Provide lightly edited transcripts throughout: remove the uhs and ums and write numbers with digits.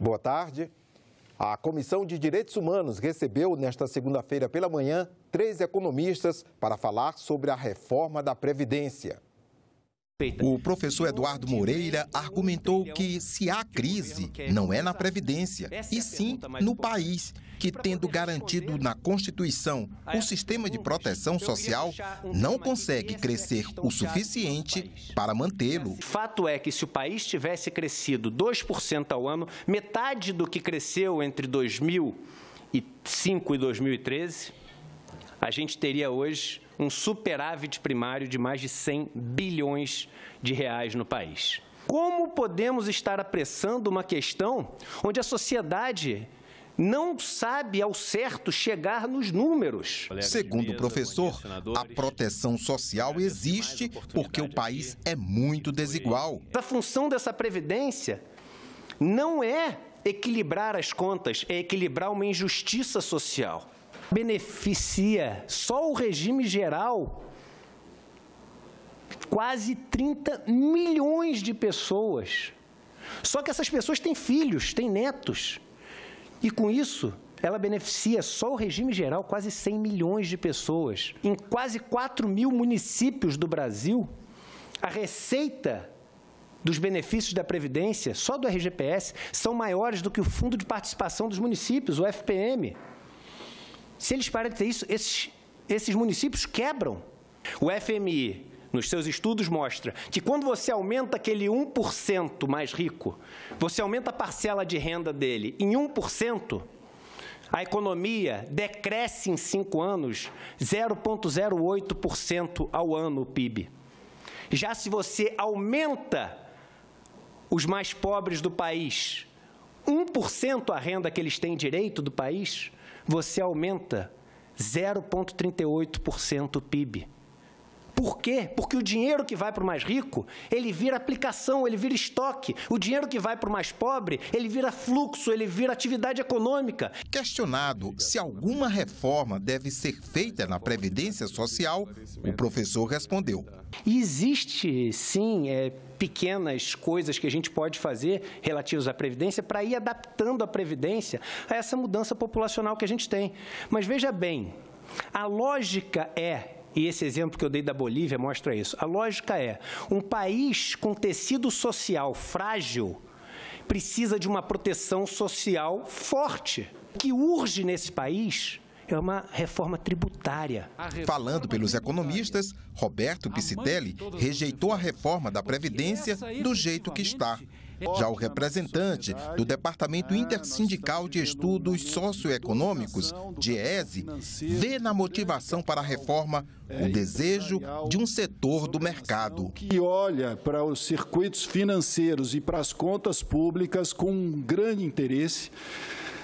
Boa tarde. A Comissão de Direitos Humanos recebeu nesta segunda-feira pela manhã 3 economistas para falar sobre a reforma da Previdência. O professor Eduardo Moreira argumentou que se há crise, não é na Previdência, e sim no país, que tendo garantido na Constituição o sistema de proteção social, não consegue crescer o suficiente para mantê-lo. Fato é que se o país tivesse crescido 2% ao ano, metade do que cresceu entre 2005 e 2013, a gente teria hoje um superávit primário de mais de 100 bilhões de reais no país. Como podemos estar apressando uma questão onde a sociedade não sabe ao certo chegar nos números? Segundo o professor, a proteção social existe porque o país é muito desigual. A função dessa previdência não é equilibrar as contas, é equilibrar uma injustiça social. Beneficia só o regime geral quase 30 milhões de pessoas. Só que essas pessoas têm filhos, têm netos. E com isso, ela beneficia só o regime geral quase 100 milhões de pessoas. Em quase 4 mil municípios do Brasil, a receita dos benefícios da Previdência, só do RGPS, são maiores do que o Fundo de Participação dos Municípios, o FPM. Se eles pararem de ter isso, esses municípios quebram. O FMI, nos seus estudos, mostra que quando você aumenta aquele 1% mais rico, você aumenta a parcela de renda dele em 1%, a economia decresce em 5 anos 0,08% ao ano o PIB. Já se você aumenta os mais pobres do país 1% a renda que eles têm direito do país, você aumenta 0,38% o PIB. Por quê? Porque o dinheiro que vai para o mais rico, ele vira aplicação, ele vira estoque. O dinheiro que vai para o mais pobre, ele vira fluxo, ele vira atividade econômica. Questionado se alguma reforma deve ser feita na Previdência Social, o professor respondeu. Existe, sim, pequenas coisas que a gente pode fazer relativas à Previdência para ir adaptando a Previdência a essa mudança populacional que a gente tem. Mas veja bem, a lógica e esse exemplo que eu dei da Bolívia mostra isso, a lógica um país com tecido social frágil precisa de uma proteção social forte. O que urge nesse país é uma reforma tributária. Falando pelos economistas, Roberto Piscitelli rejeitou a reforma da Previdência do jeito que está. Já o representante do Departamento Intersindical de Estudos Socioeconômicos, DIEESE, vê na motivação para a reforma o desejo de um setor do mercado. Que olha para os circuitos financeiros e para as contas públicas com um grande interesse.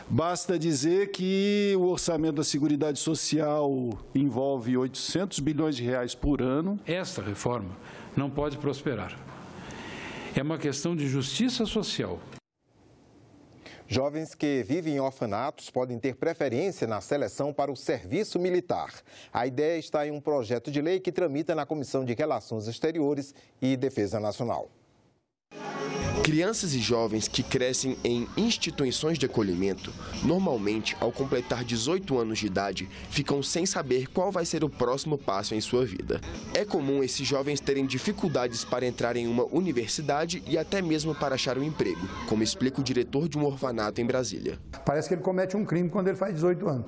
Basta dizer que o orçamento da Seguridade Social envolve 800 bilhões de reais por ano. Esta reforma não pode prosperar. É uma questão de justiça social. Jovens que vivem em orfanatos podem ter preferência na seleção para o serviço militar. A ideia está em um projeto de lei que tramita na Comissão de Relações Exteriores e Defesa Nacional. Crianças e jovens que crescem em instituições de acolhimento, normalmente, ao completar 18 anos de idade, ficam sem saber qual vai ser o próximo passo em sua vida. É comum esses jovens terem dificuldades para entrar em uma universidade e até mesmo para achar um emprego, como explica o diretor de um orfanato em Brasília. Parece que ele comete um crime quando ele faz 18 anos.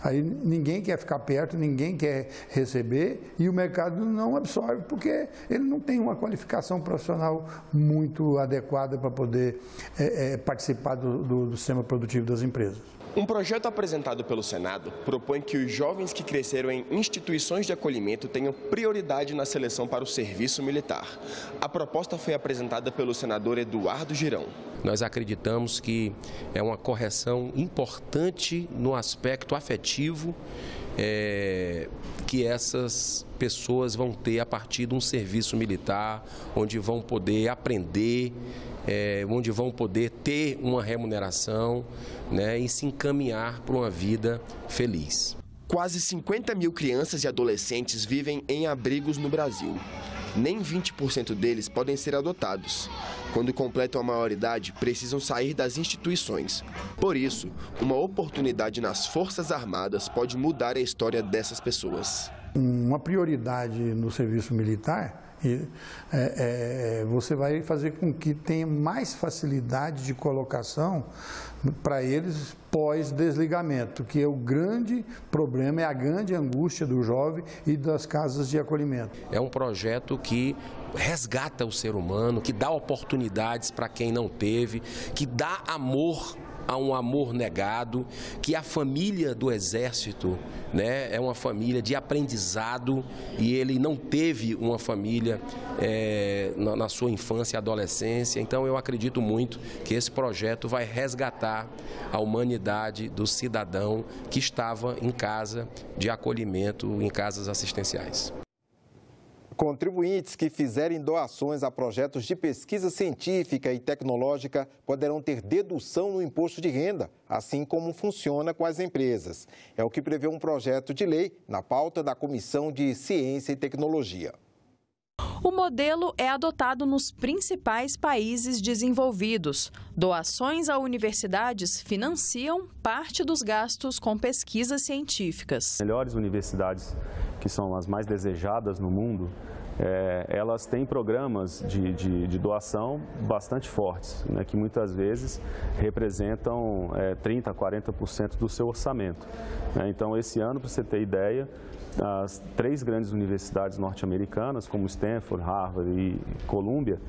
Aí ninguém quer ficar perto, ninguém quer receber e o mercado não absorve porque ele não tem uma qualificação profissional muito adequada para poder participar do sistema produtivo das empresas. Um projeto apresentado pelo Senado propõe que os jovens que cresceram em instituições de acolhimento tenham prioridade na seleção para o serviço militar. A proposta foi apresentada pelo senador Eduardo Girão. Nós acreditamos que é uma correção importante no aspecto afetivo que essas pessoas vão ter a partir de um serviço militar, onde vão poder aprender, onde vão poder ter uma remuneração, e se encaminhar para uma vida feliz. Quase 50 mil crianças e adolescentes vivem em abrigos no Brasil. nem 20% deles podem ser adotados. Quando completam a maioridade, precisam sair das instituições. Por isso, uma oportunidade nas Forças Armadas pode mudar a história dessas pessoas. Uma prioridade no serviço militar, você vai fazer com que tenha mais facilidade de colocação para eles pós-desligamento, que é o grande problema, é a grande angústia do jovem e das casas de acolhimento. É um projeto que resgata o ser humano, que dá oportunidades para quem não teve, que dá amor a um amor negado, que a família do Exército, né, é uma família de aprendizado e ele não teve uma família na sua infância e adolescência. Então eu acredito muito que esse projeto vai resgatar a humanidade do cidadão que estava em casa de acolhimento, em casas assistenciais. Contribuintes que fizerem doações a projetos de pesquisa científica e tecnológica poderão ter dedução no imposto de renda, assim como funciona com as empresas. É o que prevê um projeto de lei na pauta da Comissão de Ciência e Tecnologia. O modelo é adotado nos principais países desenvolvidos. Doações a universidades financiam parte dos gastos com pesquisas científicas. As melhores universidades, que são as mais desejadas no mundo, elas têm programas de doação bastante fortes, né, que muitas vezes representam 30% a 40% do seu orçamento. Então, esse ano, para você ter ideia, as 3 grandes universidades norte-americanas, como Stanford, Harvard e Columbia,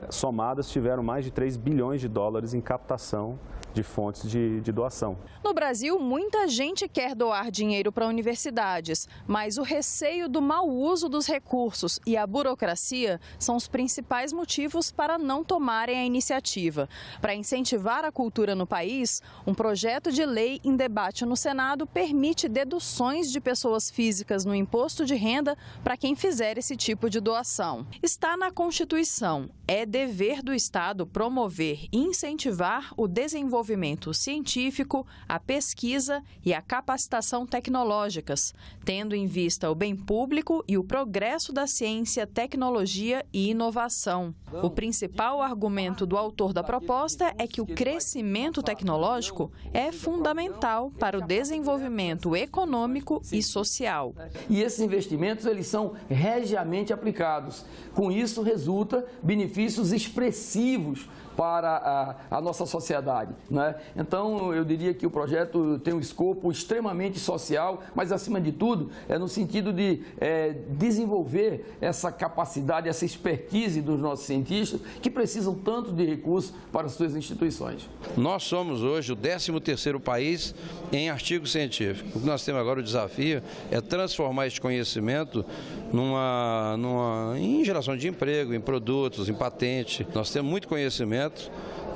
somadas tiveram mais de 3 bilhões de dólares em captação de fontes de doação. No Brasil, muita gente quer doar dinheiro para universidades, mas o receio do mau uso dos recursos e a burocracia são os principais motivos para não tomarem a iniciativa. Para incentivar a cultura no país, um projeto de lei em debate no Senado permite deduções de pessoas físicas no imposto de renda para quem fizer esse tipo de doação. Está na Constituição. É dever do Estado promover e incentivar o desenvolvimento científico, a pesquisa e a capacitação tecnológicas, tendo em vista o bem público e o progresso da ciência, tecnologia e inovação. O principal argumento do autor da proposta é que o crescimento tecnológico é fundamental para o desenvolvimento econômico e social. E esses investimentos, eles são regiamente aplicados. Com isso, resulta benefícios expressivos para a nossa sociedade, né? Então, eu diria que o projeto tem um escopo extremamente social, mas, acima de tudo, no sentido de desenvolver essa capacidade, essa expertise dos nossos cientistas, que precisam tanto de recursos para as suas instituições. Nós somos hoje o 13º país em artigo científico. O que nós temos agora, o desafio, é transformar este conhecimento em geração de emprego, em produtos, em patente. Nós temos muito conhecimento,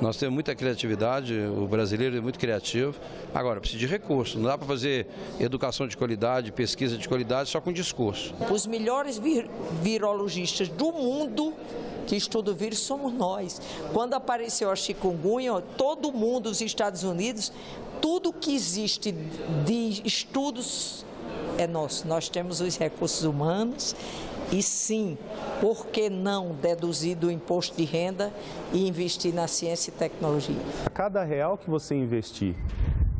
nós temos muita criatividade, o brasileiro é muito criativo. Agora, precisa de recursos, não dá para fazer educação de qualidade, pesquisa de qualidade só com discurso. Os melhores virologistas do mundo que estudam o vírus somos nós. Quando apareceu a chikungunya, todo mundo, os Estados Unidos, tudo que existe de estudos é nosso. Nós temos os recursos humanos. E sim, por que não deduzir do imposto de renda e investir na ciência e tecnologia? A cada real que você investir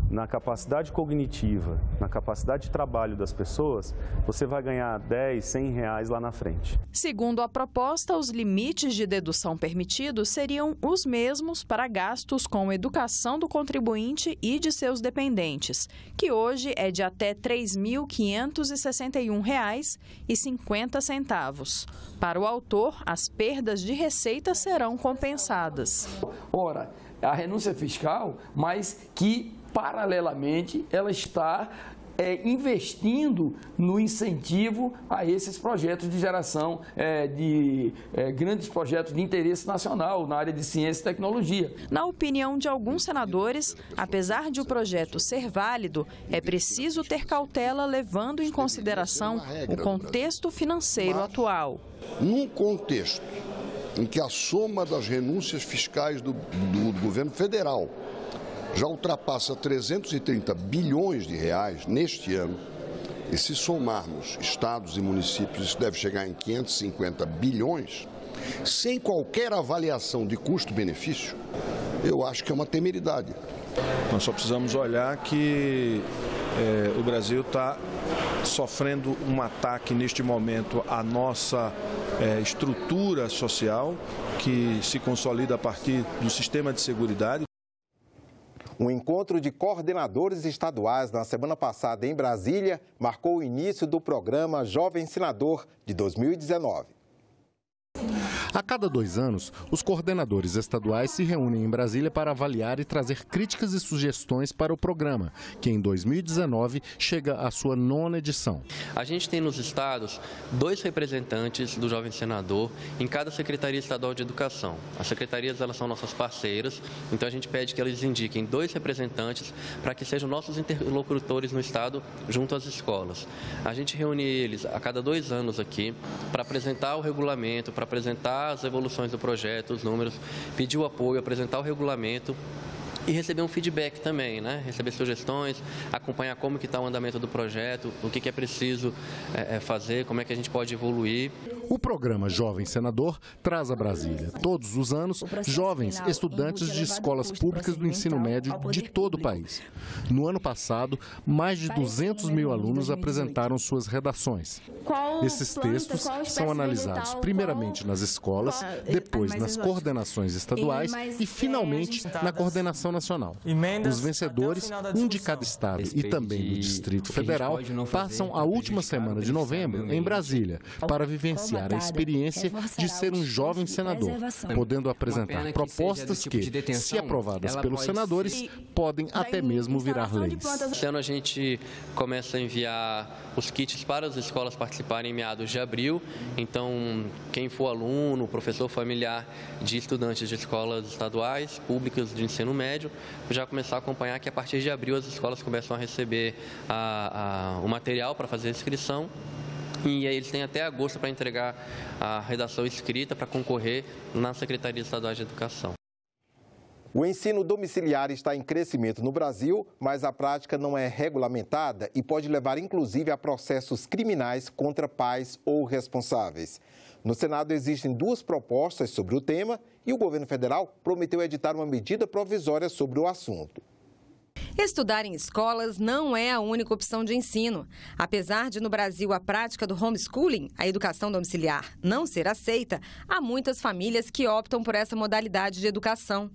na capacidade cognitiva, na capacidade de trabalho das pessoas, você vai ganhar 10, 100 reais lá na frente. Segundo a proposta, os limites de dedução permitidos seriam os mesmos para gastos com educação do contribuinte e de seus dependentes, que hoje é de até R$ 3.561,50. Para o autor, as perdas de receita serão compensadas. Ora, a renúncia fiscal, mas que paralelamente, ela está investindo no incentivo a esses projetos de geração de grandes projetos de interesse nacional na área de ciência e tecnologia. Na opinião de alguns senadores, apesar de o projeto ser válido, é preciso ter cautela levando em consideração o contexto financeiro atual. Num contexto em que a soma das renúncias fiscais do governo federal já ultrapassa 330 bilhões de reais neste ano, E se somarmos estados e municípios, isso deve chegar em 550 bilhões, sem qualquer avaliação de custo-benefício, eu acho que é uma temeridade. Nós só precisamos olhar que o Brasil está sofrendo um ataque neste momento à nossa estrutura social, que se consolida a partir do sistema de seguridade. Um encontro de coordenadores estaduais na semana passada em Brasília marcou o início do programa Jovem Senador de 2019. A cada 2 anos, os coordenadores estaduais se reúnem em Brasília para avaliar e trazer críticas e sugestões para o programa, que em 2019 chega à sua 9ª edição. A gente tem nos estados 2 representantes do Jovem Senador em cada Secretaria Estadual de Educação. As secretarias, elas são nossas parceiras, então a gente pede que elas indiquem 2 representantes para que sejam nossos interlocutores no estado junto às escolas. A gente reúne eles a cada 2 anos aqui para apresentar o regulamento, para apresentar as evoluções do projeto, os números, pedir o apoio, apresentar o regulamento e receber um feedback também, né? Receber sugestões, acompanhar como que está o andamento do projeto, o que é preciso fazer, como é que a gente pode evoluir. O programa Jovem Senador traz a Brasília, todos os anos, jovens estudantes de escolas públicas do ensino médio de todo o país. No ano passado, mais de 200 mil alunos apresentaram suas redações. Esses textos são analisados primeiramente nas escolas, depois nas coordenações estaduais e, finalmente, na coordenação nacional. Os vencedores, um de cada estado e também do Distrito Federal, passam a última semana de novembro em Brasília para vivenciar a experiência de ser um jovem senador, podendo apresentar propostas que, se aprovadas pelos senadores, podem até mesmo virar leis. Esse ano a gente começa a enviar os kits para as escolas participarem em meados de abril, então quem for aluno, professor familiar de estudantes de escolas estaduais, públicas de ensino médio, já começar a acompanhar que a partir de abril as escolas começam a receber o material para fazer a inscrição. E aí eles têm até agosto para entregar a redação escrita para concorrer na Secretaria Estadual de Educação. O ensino domiciliar está em crescimento no Brasil, mas a prática não é regulamentada e pode levar, inclusive, a processos criminais contra pais ou responsáveis. No Senado existem 2 propostas sobre o tema e o governo federal prometeu editar uma medida provisória sobre o assunto. Estudar em escolas não é a única opção de ensino. Apesar de no Brasil a prática do homeschooling, a educação domiciliar, não ser aceita, há muitas famílias que optam por essa modalidade de educação.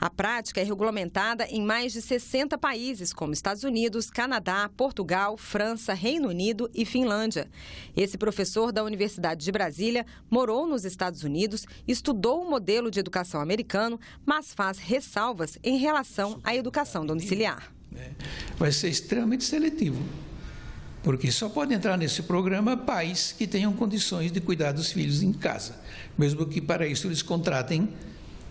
A prática é regulamentada em mais de 60 países, como Estados Unidos, Canadá, Portugal, França, Reino Unido e Finlândia. Esse professor da Universidade de Brasília morou nos Estados Unidos, estudou o modelo de educação americano, mas faz ressalvas em relação à educação domiciliar. Vai ser extremamente seletivo, porque só pode entrar nesse programa pais que tenham condições de cuidar dos filhos em casa, mesmo que para isso eles contratem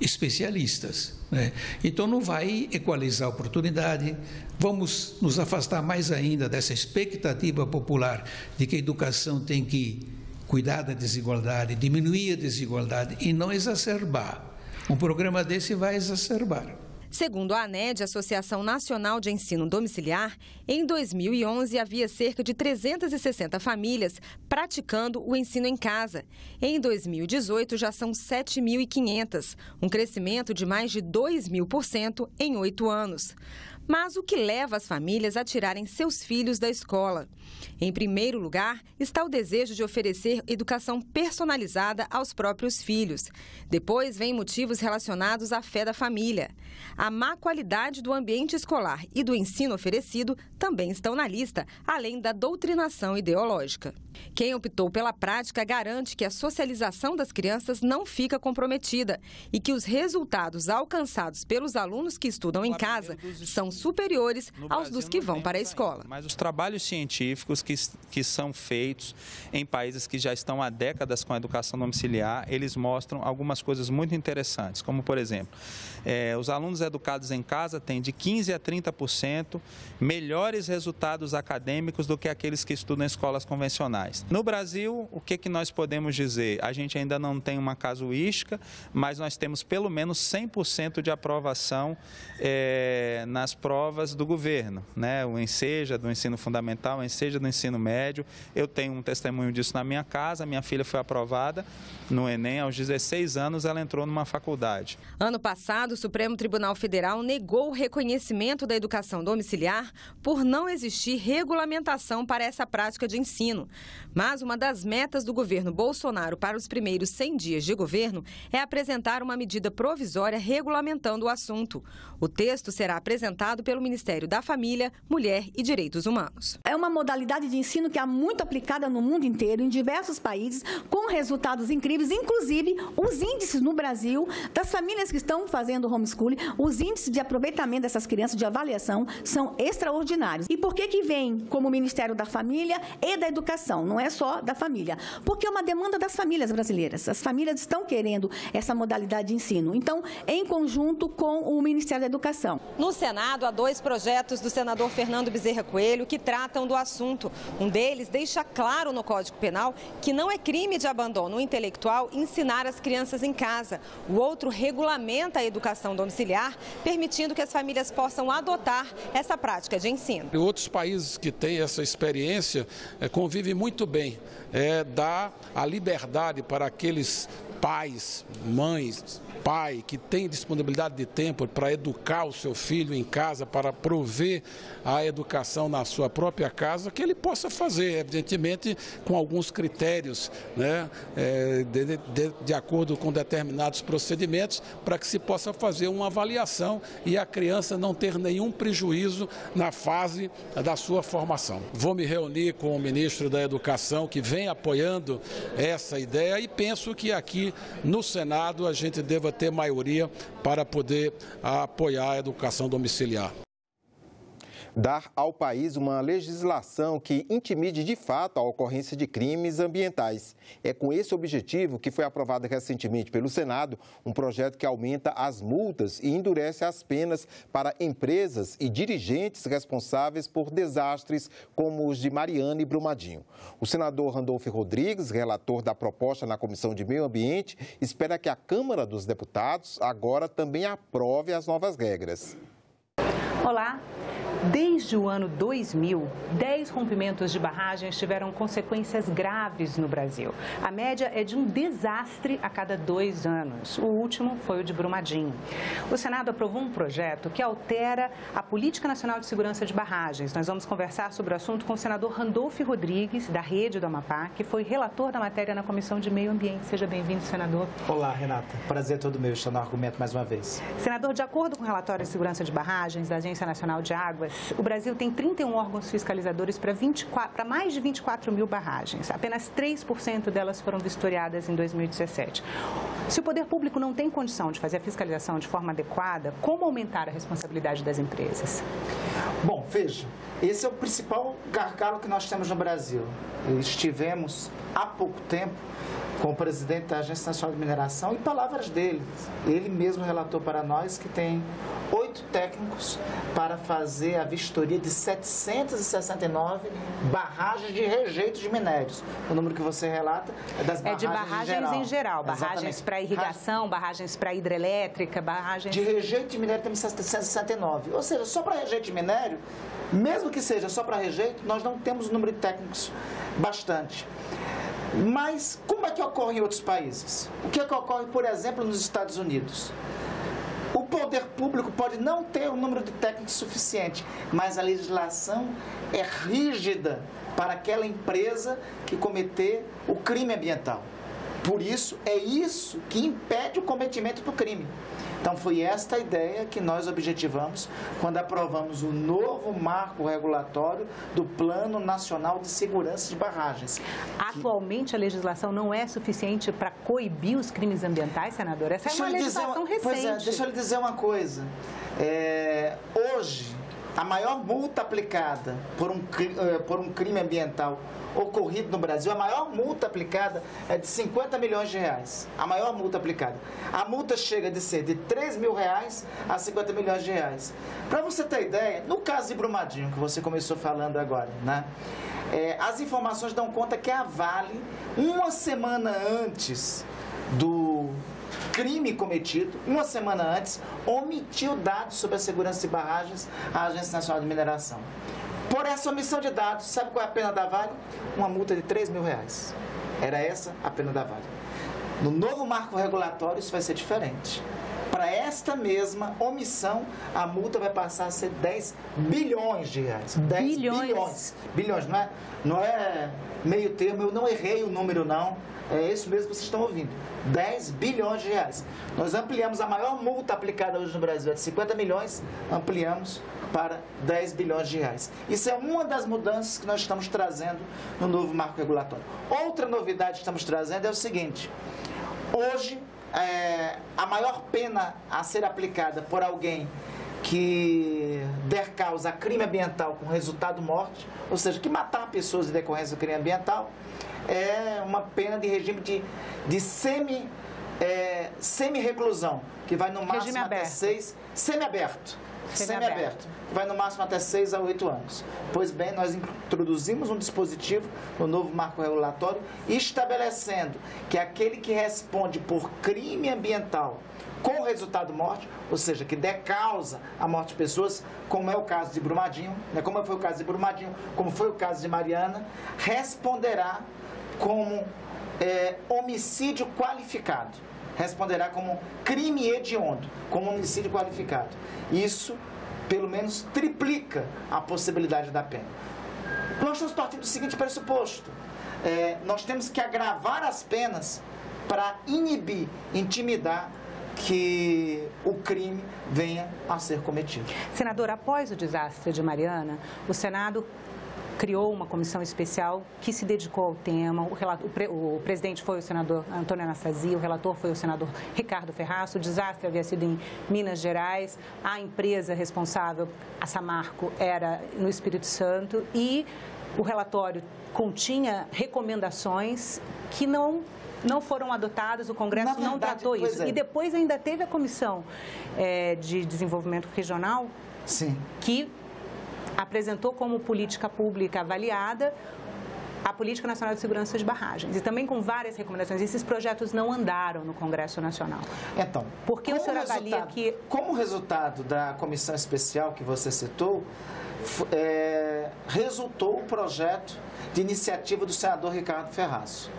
especialistas, né? Então não vai equalizar a oportunidade, vamos nos afastar mais ainda dessa expectativa popular de que a educação tem que cuidar da desigualdade, diminuir a desigualdade e não exacerbar. Um programa desse vai exacerbar. Segundo a ANED, Associação Nacional de Ensino Domiciliar, em 2011 havia cerca de 360 famílias praticando o ensino em casa. Em 2018 já são 7.500, um crescimento de mais de 2.000% em 8 anos. Mas o que leva as famílias a tirarem seus filhos da escola? Em primeiro lugar, está o desejo de oferecer educação personalizada aos próprios filhos. Depois, vem motivos relacionados à fé da família. A má qualidade do ambiente escolar e do ensino oferecido também estão na lista, além da doutrinação ideológica. Quem optou pela prática garante que a socialização das crianças não fica comprometida e que os resultados alcançados pelos alunos que estudam em casa são superiores aos dos que vão para a escola. Mas os trabalhos científicos que são feitos em países que já estão há décadas com a educação domiciliar, eles mostram algumas coisas muito interessantes, como, por exemplo, os alunos educados em casa têm de 15% a 30% melhores resultados acadêmicos do que aqueles que estudam em escolas convencionais. No Brasil, o que nós podemos dizer? A gente ainda não tem uma casuística, mas nós temos pelo menos 100% de aprovação nas provas do governo, né? O ENSEJA do ensino fundamental, o ENSEJA do ensino médio. Eu tenho um testemunho disso na minha casa, minha filha foi aprovada no Enem, aos 16 anos ela entrou numa faculdade. Ano passado, o Supremo Tribunal Federal negou o reconhecimento da educação domiciliar por não existir regulamentação para essa prática de ensino. Mas uma das metas do governo Bolsonaro para os primeiros 100 dias de governo é apresentar uma medida provisória regulamentando o assunto. O texto será apresentado pelo Ministério da Família, Mulher e Direitos Humanos. É uma modalidade de ensino que é muito aplicada no mundo inteiro, em diversos países, com resultados incríveis, inclusive os índices no Brasil das famílias que estão fazendo homeschooling, os índices de aproveitamento dessas crianças, de avaliação, são extraordinários. E por que vem como Ministério da Família e da Educação? Não é só da família, porque é uma demanda das famílias brasileiras. As famílias estão querendo essa modalidade de ensino. Então, em conjunto com o Ministério da Educação. No Senado, há 2 projetos do senador Fernando Bezerra Coelho que tratam do assunto. Um deles deixa claro no Código Penal que não é crime de abandono intelectual ensinar as crianças em casa. O outro regulamenta a educação domiciliar, permitindo que as famílias possam adotar essa prática de ensino. Outros países que têm essa experiência convivem muito bem. Dá a liberdade para aqueles pais, mães, pai que tem disponibilidade de tempo para educar o seu filho em casa, para prover a educação na sua própria casa, que ele possa fazer, evidentemente, com alguns critérios, né, de acordo com determinados procedimentos, para que se possa fazer uma avaliação e a criança não ter nenhum prejuízo na fase da sua formação. Vou me reunir com o ministro da Educação, que vem apoiando essa ideia, e penso que aqui no Senado a gente deva ter maioria para poder apoiar a educação domiciliar. Dar ao país uma legislação que intimide de fato a ocorrência de crimes ambientais. É com esse objetivo que foi aprovado recentemente pelo Senado um projeto que aumenta as multas e endurece as penas para empresas e dirigentes responsáveis por desastres como os de Mariana e Brumadinho. O senador Randolfo Rodrigues, relator da proposta na Comissão de Meio Ambiente, espera que a Câmara dos Deputados agora também aprove as novas regras. Olá! Desde o ano 2000, 10 rompimentos de barragens tiveram consequências graves no Brasil. A média é de um desastre a cada 2 anos. O último foi o de Brumadinho. O Senado aprovou um projeto que altera a Política Nacional de Segurança de Barragens. Nós vamos conversar sobre o assunto com o senador Randolfo Rodrigues, da Rede do Amapá, que foi relator da matéria na Comissão de Meio Ambiente. Seja bem-vindo, senador. Olá, Renata. Prazer todo meu estar no argumento mais uma vez. Senador, de acordo com o relatório de segurança de barragens da Agência Nacional de Águas, o Brasil tem 31 órgãos fiscalizadores para mais de 24 mil barragens. Apenas 3% delas foram vistoriadas em 2017. Se o poder público não tem condição de fazer a fiscalização de forma adequada, como aumentar a responsabilidade das empresas? Bom, veja, esse é o principal gargalo que nós temos no Brasil. Estivemos há pouco tempo com o presidente da Agência Nacional de Mineração e palavras dele. Ele mesmo relatou para nós que tem 8 técnicos para fazer a vistoria de 769 barragens de rejeito de minérios. O número que você relata é das barragens, de barragens em geral. Barragens para irrigação, barragens para hidrelétrica, barragens... De rejeito de minério temos 769. Ou seja, só para rejeito de minério, mesmo que seja só para rejeito, nós não temos o número de técnicos bastante. Mas como é que ocorre em outros países? O que é que ocorre, por exemplo, nos Estados Unidos? O poder público pode não ter o número de técnicos suficiente, mas a legislação é rígida para aquela empresa que cometer o crime ambiental. Por isso, é isso que impede o cometimento do crime. Então, foi esta a ideia que nós objetivamos quando aprovamos o novo marco regulatório do Plano Nacional de Segurança de Barragens. Atualmente, a legislação não é suficiente para coibir os crimes ambientais, senador? Essa é uma legislação recente. Pois é, deixa eu lhe dizer uma coisa. Hoje, a maior multa aplicada por um crime ambiental ocorrido no Brasil, a maior multa aplicada é de 50 milhões de reais. A maior multa aplicada. A multa chega de ser de 3 mil reais a 50 milhões de reais. Para você ter ideia, no caso de Brumadinho, que você começou falando agora, né? As informações dão conta que a Vale, uma semana antes do crime cometido, uma semana antes, omitiu dados sobre a segurança de barragens à Agência Nacional de Mineração. Por essa omissão de dados, sabe qual é a pena da Vale? Uma multa de 3 mil reais. Era essa a pena da Vale. No novo marco regulatório, isso vai ser diferente. Para esta mesma omissão, a multa vai passar a ser 10 bilhões de reais. 10 bilhões. Bilhões, não é meio termo, eu não errei o número, não. É isso mesmo que vocês estão ouvindo. 10 bilhões de reais. Nós ampliamos a maior multa aplicada hoje no Brasil, é de 50 milhões, ampliamos para 10 bilhões de reais. Isso é uma das mudanças que nós estamos trazendo no novo marco regulatório. Outra novidade que estamos trazendo é o seguinte: hoje, a maior pena a ser aplicada por alguém que der causa a crime ambiental com resultado morte, ou seja, que matar pessoas em decorrência do crime ambiental, é uma pena de regime de semi-reclusão, que vai no máximo até 6... Semi-aberto. Semi-aberto. Vai no máximo até 6 a 8 anos. Pois bem, nós introduzimos um dispositivo no novo marco regulatório, estabelecendo que aquele que responde por crime ambiental com resultado morte, ou seja, que der causa à morte de pessoas, como é o caso de Brumadinho, como foi o caso de Brumadinho, como foi o caso de Mariana, responderá como homicídio qualificado. Responderá como crime hediondo, como homicídio qualificado. Isso, pelo menos, triplica a possibilidade da pena. Nós estamos partindo do seguinte pressuposto: nós temos que agravar as penas para inibir, intimidar que o crime venha a ser cometido. Senador, após o desastre de Mariana, o Senado criou uma comissão especial que se dedicou ao tema. O presidente foi o senador Antônio Anastasia, o relator foi o senador Ricardo Ferraz. O desastre havia sido em Minas Gerais, a empresa responsável, a Samarco, era no Espírito Santo, e o relatório continha recomendações que não foram adotadas, o Congresso não tratou isso. E depois ainda teve a Comissão de Desenvolvimento Regional, sim, que apresentou como política pública avaliada a Política Nacional de Segurança de Barragens, e também com várias recomendações. Esses projetos não andaram no Congresso Nacional. Então, por que o senhor avalia que... Como resultado da comissão especial que você citou, resultou o projeto de iniciativa do senador Ricardo Ferraz.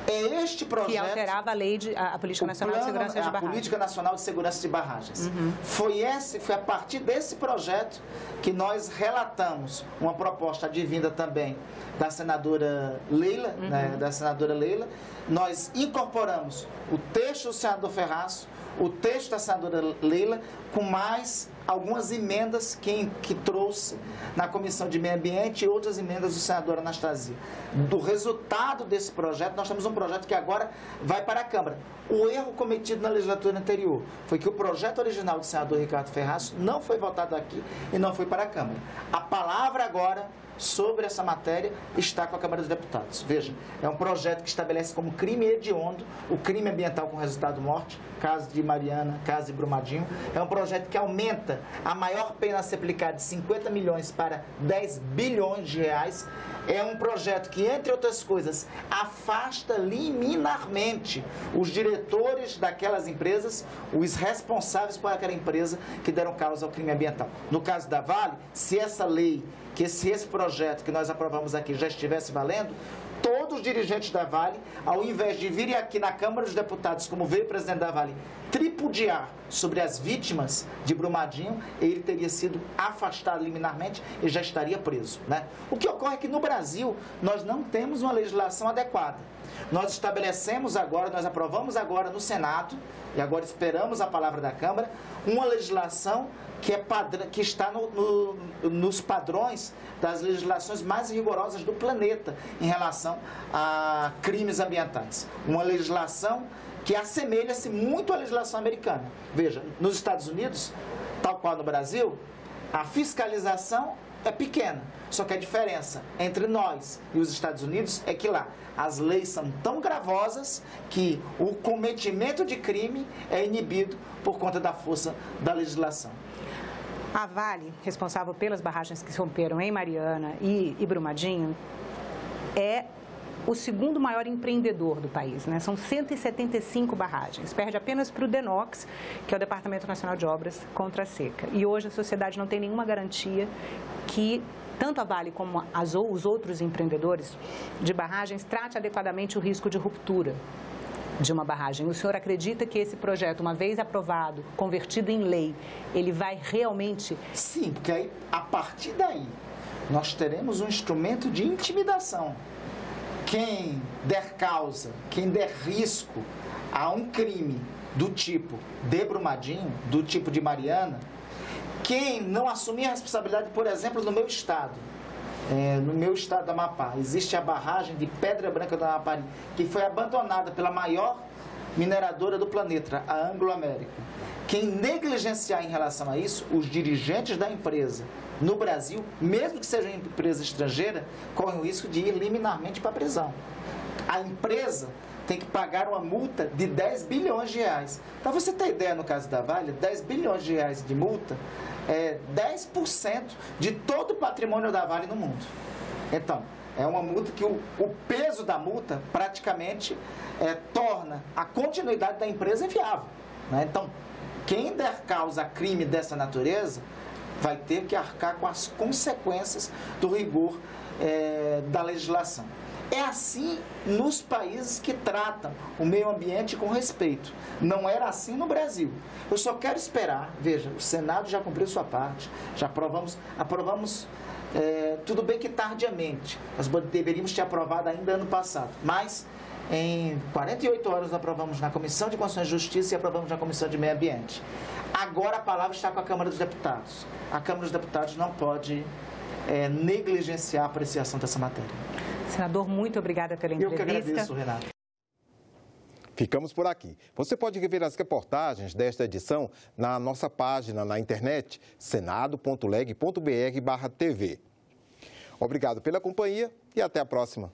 É este projeto... Que alterava a Política Nacional de Segurança de Barragens. A Política Nacional de Segurança de Barragens. Uhum. Foi a partir desse projeto que nós relatamos uma proposta advinda também da senadora Leila, uhum, da senadora Leila. Nós incorporamos o texto do senador Ferraz, o texto da senadora Leila, com mais algumas emendas que trouxe na Comissão de Meio Ambiente e outras emendas do senador Anastasia. Do resultado desse projeto, nós temos um projeto que agora vai para a Câmara. O erro cometido na legislatura anterior foi que o projeto original do senador Ricardo Ferraz não foi votado aqui e não foi para a Câmara. A palavra agora sobre essa matéria está com a Câmara dos Deputados. Veja, é um projeto que estabelece como crime hediondo o crime ambiental com resultado morte, caso de Mariana, caso de Brumadinho. É um projeto que aumenta a maior pena a ser aplicada de 50 milhões para 10 bilhões de reais. É um projeto que, entre outras coisas, afasta liminarmente os diretores daquelas empresas, os responsáveis por aquela empresa que deram causa ao crime ambiental. No caso da Vale, se essa lei, se esse projeto que nós aprovamos aqui já estivesse valendo, todos os dirigentes da Vale, ao invés de virem aqui na Câmara dos Deputados, como veio o presidente da Vale, tripudiar sobre as vítimas de Brumadinho, ele teria sido afastado liminarmente e já estaria preso, né? O que ocorre é que no Brasil nós não temos uma legislação adequada. Nós estabelecemos agora, nós aprovamos agora no Senado, e agora esperamos a palavra da Câmara, uma legislação que está nos padrões das legislações mais rigorosas do planeta em relação a crimes ambientais. Uma legislação que assemelha-se muito à legislação americana. Veja, nos Estados Unidos, tal qual no Brasil, A fiscalização é pequena, só que a diferença entre nós e os Estados Unidos é que lá as leis são tão gravosas que o cometimento de crime é inibido por conta da força da legislação. A Vale, responsável pelas barragens que se romperam em Mariana e Brumadinho, é o segundo maior empreendedor do país, né? São 175 barragens, perde apenas para o DENOX, que é o Departamento Nacional de Obras contra a Seca. E hoje a sociedade não tem nenhuma garantia que tanto a Vale como os outros empreendedores de barragens trate adequadamente o risco de ruptura de uma barragem. O senhor acredita que esse projeto, uma vez aprovado, convertido em lei, ele vai realmente... Sim, porque aí, a partir daí, nós teremos um instrumento de intimidação. Quem der causa, quem der risco a um crime do tipo de Brumadinho, do tipo de Mariana, quem não assumir a responsabilidade, por exemplo, no meu estado do Amapá, existe a barragem de Pedra Branca do Amapari, que foi abandonada pela maior mineradora do planeta, a Anglo American. Quem negligenciar em relação a isso, os dirigentes da empresa no Brasil, mesmo que seja uma empresa estrangeira, correm o risco de ir liminarmente para a prisão. A empresa tem que pagar uma multa de 10 bilhões de reais. Para você ter ideia, no caso da Vale, 10 bilhões de reais de multa é 10% de todo o patrimônio da Vale no mundo. Então, é uma multa que o peso da multa praticamente torna a continuidade da empresa inviável, né? Então, quem der causa a crime dessa natureza vai ter que arcar com as consequências do rigor da legislação. É assim nos países que tratam o meio ambiente com respeito. Não era assim no Brasil. Eu só quero esperar, veja, o Senado já cumpriu sua parte, já aprovamos tudo bem que tardiamente, nós deveríamos ter aprovado ainda ano passado, mas em 48 horas nós aprovamos na Comissão de Constituição e Justiça e aprovamos na Comissão de Meio Ambiente. Agora a palavra está com a Câmara dos Deputados. A Câmara dos Deputados não pode negligenciar a apreciação dessa matéria. Senador, muito obrigada pela entrevista. Eu que agradeço, Renato. Ficamos por aqui. Você pode rever as reportagens desta edição na nossa página na internet, senado.leg.br/TV. Obrigado pela companhia e até a próxima.